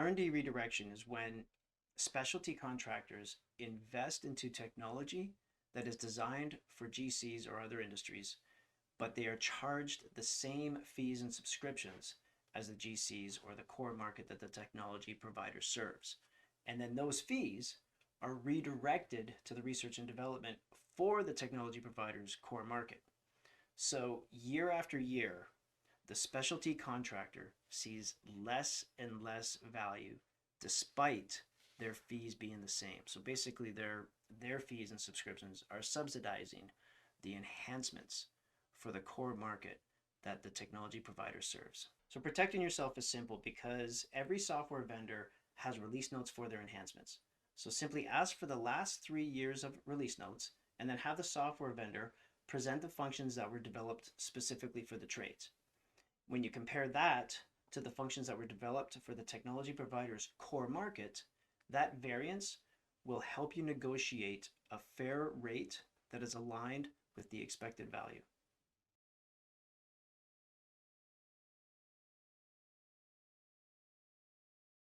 R&D redirection is when specialty contractors invest into technology that is designed for GCs or other industries, but they are charged the same fees and subscriptions as the GCs or the core market that the technology provider serves. And then those fees are redirected to the research and development for the technology provider's core market. So year after year, the specialty contractor sees less and less value despite their fees being the same. So basically their fees and subscriptions are subsidizing the enhancements for the core market that the technology provider serves. So protecting yourself is simple because every software vendor has release notes for their enhancements. So simply ask for the last 3 years of release notes and then have the software vendor present the functions that were developed specifically for the trades. When you compare that to the functions that were developed for the technology provider's core market, that variance will help you negotiate a fair rate that is aligned with the expected value.